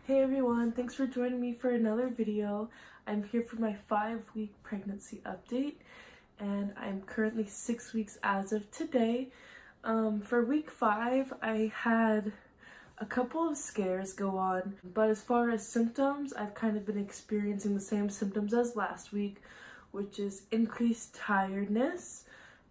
Hey everyone, thanks for joining me for another video. I'm here for my 5-week pregnancy update and I'm currently 6 weeks as of today. For week 5, I had a couple of scares go on, but as far as symptoms, I've kind of been experiencing the same symptoms as last week, which is increased tiredness,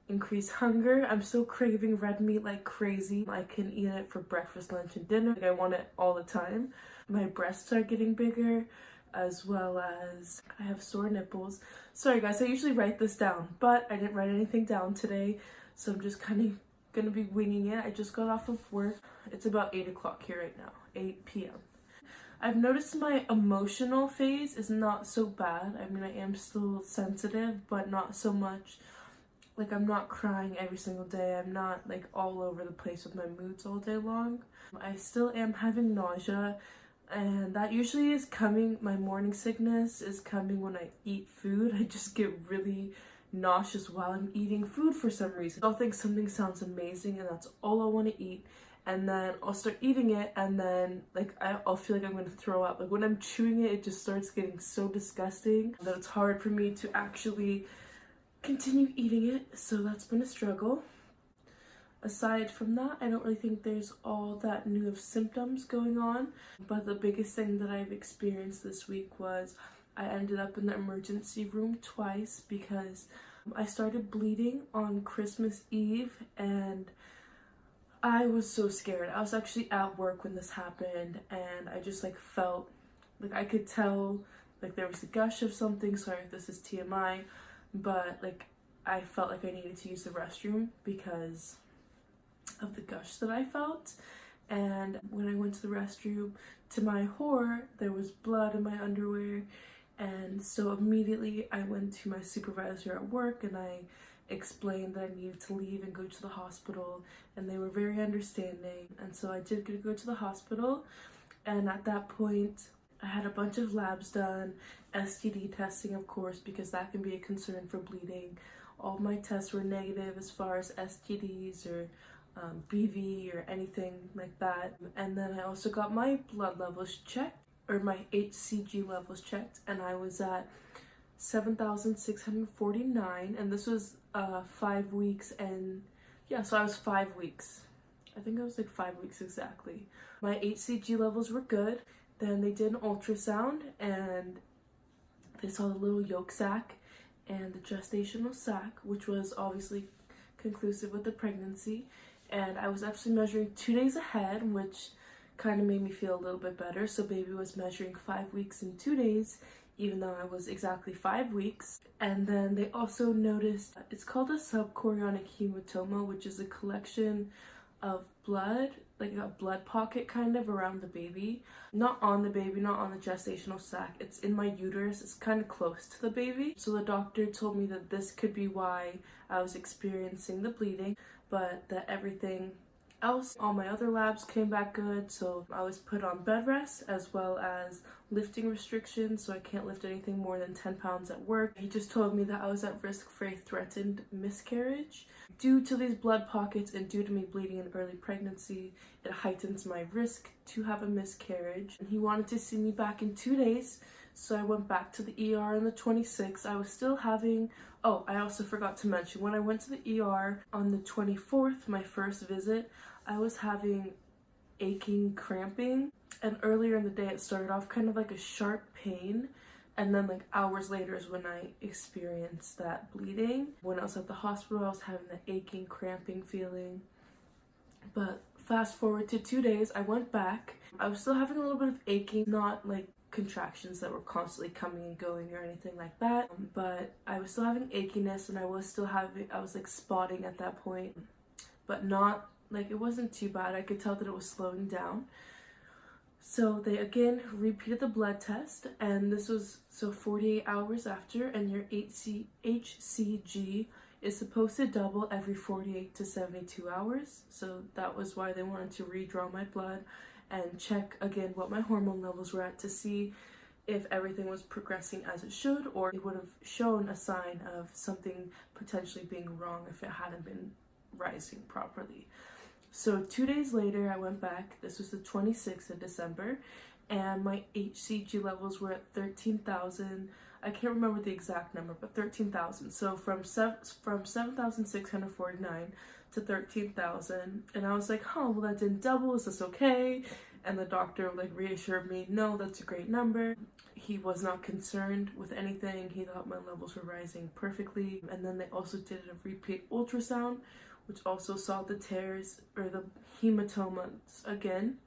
increased hunger. I'm still craving red meat like crazy. I can eat it for breakfast, lunch, and dinner. I want it all the time. My breasts are getting bigger, as well as I have sore nipples. Sorry guys, I usually write this down, but I didn't write anything down today, so I'm just kind of gonna be winging it. I just got off of work. It's about 8 o'clock here right now, 8 p.m. I've noticed my emotional phase is not so bad. I mean, I am still sensitive, but not so much. Like, I'm not crying every single day. I'm not like all over the place with my moods all day long. I still am having nausea, and that usually is coming, my morning sickness is coming when I eat food. I just get really nauseous while I'm eating food for some reason. I'll think something sounds amazing and that's all I want to eat, and then I'll start eating it, and then like I'll feel like I'm going to throw up. Like when I'm chewing it, it just starts getting so disgusting that it's hard for me to actually continue eating it, so that's been a struggle. Aside from that, I don't really think there's all that new of symptoms going on, but the biggest thing that I've experienced this week was I ended up in the emergency room twice because I started bleeding on Christmas Eve, and I was so scared. I was actually at work when this happened, and I just like felt like I could tell like there was a gush of something. Sorry if this is TMI, but like I felt like I needed to use the restroom because of the gush that I felt. And when I went to the restroom, to my horror, there was blood in my underwear, and so immediately I went to my supervisor at work and I explained that I needed to leave and go to the hospital, and they were very understanding, and so I did get to go to the hospital. And at that point I had a bunch of labs done, STD testing of course, because that can be a concern for bleeding. All my tests were negative as far as STDs or BV or anything like that. And then I also got my blood levels checked, or my HCG levels checked, and I was at 7,649, and this was 5 weeks. And yeah, so I was 5 weeks. I think I was like 5 weeks exactly. My HCG levels were good. Then they did an ultrasound and they saw the little yolk sac and the gestational sac, which was obviously conclusive with the pregnancy. And I was actually measuring 2 days ahead, which kind of made me feel a little bit better. So baby was measuring 5 weeks and 2 days, even though I was exactly 5 weeks. And then they also noticed, it's called a subchorionic hematoma, which is a collection of blood, like a blood pocket kind of around the baby. Not on the baby, not on the gestational sac. It's in my uterus. It's kind of close to the baby. So the doctor told me that this could be why I was experiencing the bleeding, but that everything else, all my other labs came back good. So I was put on bed rest as well as lifting restrictions, so I can't lift anything more than 10 pounds at work. He just told me that I was at risk for a threatened miscarriage. Due to these blood pockets and due to me bleeding in early pregnancy, it heightens my risk to have a miscarriage. And he wanted to see me back in 2 days, so I went back to the ER on the 26th. I was still having, oh, I also forgot to mention, when I went to the ER on the 24th, my first visit, I was having aching cramping, and earlier in the day it started off kind of like a sharp pain, and then like hours later is when I experienced that bleeding. When I was at the hospital, I was having the aching cramping feeling. But fast forward to 2 days, I went back. I was still having a little bit of aching, not like contractions that were constantly coming and going or anything like that, but I was still having achiness, and I was like spotting at that point, but not like, it wasn't too bad. I could tell that it was slowing down. So they again repeated the blood test, and this was so 48 hours after, and your HCG is supposed to double every 48 to 72 hours. So that was why they wanted to redraw my blood and check again what my hormone levels were at to see if everything was progressing as it should, or it would have shown a sign of something potentially being wrong if it hadn't been rising properly. So 2 days later I went back. This was the 26th of December, and my HCG levels were at 13,000. I can't remember the exact number, but 13,000. So from 7,649 to 13,000, and I was like, oh, well, that didn't double. Is this okay? And the doctor like reassured me, no, that's a great number. He was not concerned with anything. He thought my levels were rising perfectly. And then they also did a repeat ultrasound, which also saw the tears or the hematomas again,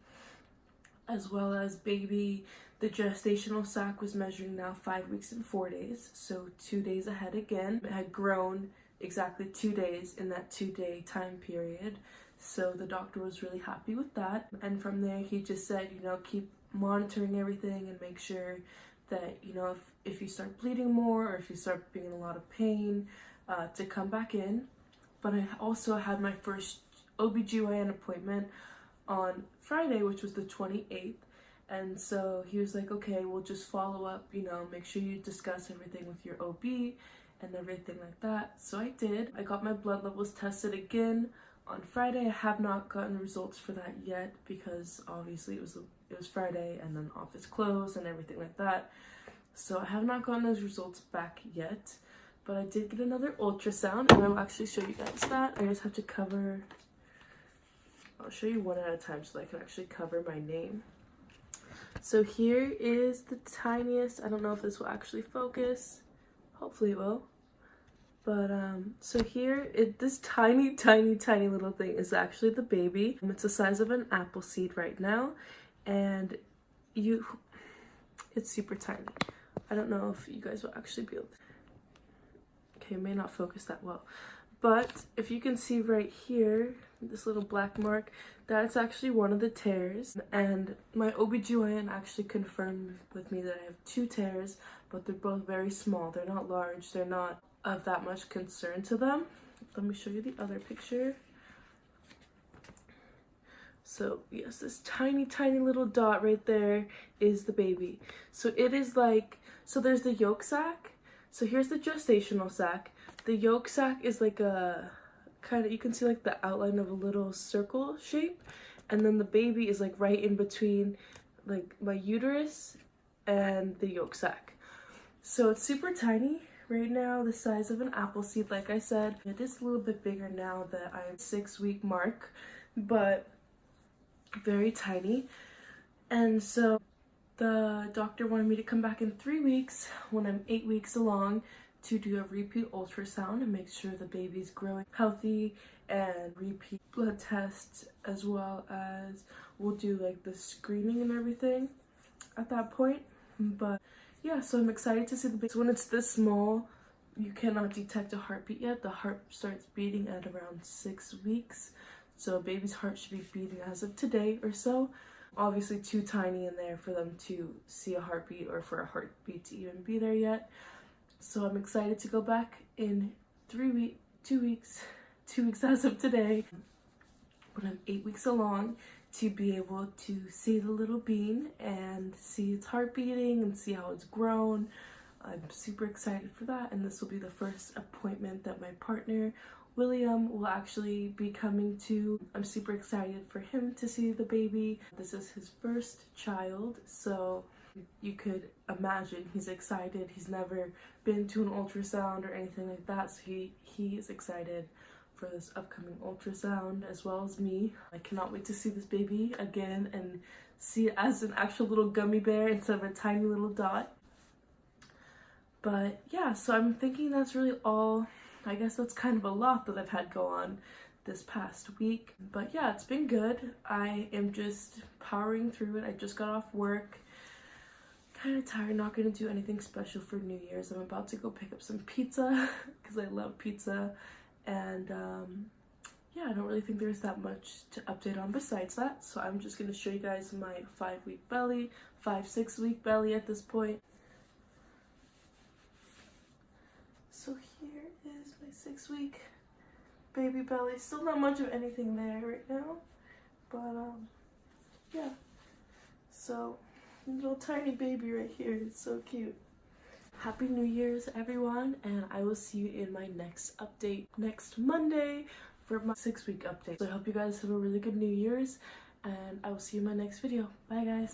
as well as baby. The gestational sac was measuring now 5 weeks and 4 days, so 2 days ahead again. It had grown exactly 2 days in that 2-day time period, so the doctor was really happy with that. And from there, he just said, you know, keep monitoring everything and make sure that, you know, if you start bleeding more or if you start being in a lot of pain, to come back in. But I also had my first OBGYN appointment on Friday, which was the 28th. And so he was like, okay, we'll just follow up, you know, make sure you discuss everything with your OB and everything like that. So I did. I got my blood levels tested again on Friday. I have not gotten results for that yet because obviously it was Friday and then office closed and everything like that. So I have not gotten those results back yet, but I did get another ultrasound and I'll actually show you guys that. I just have to cover, I'll show you one at a time so that I can actually cover my name. So here is the tiniest, I don't know if this will actually focus, hopefully it will, but so here, this tiny little thing is actually the baby. It's the size of an apple seed right now, and it's super tiny. I don't know if you guys will actually be able to, okay, it may not focus that well, but if you can see right here, this little black mark, that's actually one of the tears. And my OBGYN actually confirmed with me that I have 2 tears, but they're both very small. They're not large. They're not of that much concern to them. Let me show you the other picture. So yes, this tiny little dot right there is the baby. So it is like, so there's the yolk sac. So here's the gestational sac. The yolk sac is like a kind of, you can see like the outline of a little circle shape, and then the baby is like right in between like my uterus and the yolk sac. So it's super tiny right now, the size of an apple seed. Like I said, it is a little bit bigger now that I'm 6-week mark, but very tiny. And so the doctor wanted me to come back in 3 weeks when I'm 8 weeks along to do a repeat ultrasound and make sure the baby's growing healthy, and repeat blood tests, as well as we'll do like the screening and everything at that point. But yeah, so I'm excited to see the baby. So when it's this small, you cannot detect a heartbeat yet. The heart starts beating at around 6 weeks. So a baby's heart should be beating as of today or so. Obviously too tiny in there for them to see a heartbeat or for a heartbeat to even be there yet. So I'm excited to go back in 2 weeks as of today, when I'm 8 weeks along, to be able to see the little bean and see its heart beating and see how it's grown. I'm super excited for that, and this will be the first appointment that my partner William will actually be coming to. I'm super excited for him to see the baby. This is his first child, so you could imagine he's excited. He's never been to an ultrasound or anything like that, so he is excited for this upcoming ultrasound, as well as me. I cannot wait to see this baby again and see it as an actual little gummy bear instead of a tiny little dot. But yeah, so I'm thinking that's really all. I guess that's kind of a lot that I've had go on this past week. But yeah, it's been good. I am just powering through it. I just got off work. Kind of tired, not going to do anything special for New Year's. I'm about to go pick up some pizza because I love pizza. And yeah, I don't really think there's that much to update on besides that. So I'm just going to show you guys my 5-week belly, 6-week belly at this point. So here is my 6-week baby belly. Still not much of anything there right now, but yeah. So little tiny baby right here. It's so cute. Happy New Year's, everyone, and I will see you in my next update next Monday for my 6-week update. So I hope you guys have a really good New Year's, and I will see you in my next video. Bye, guys.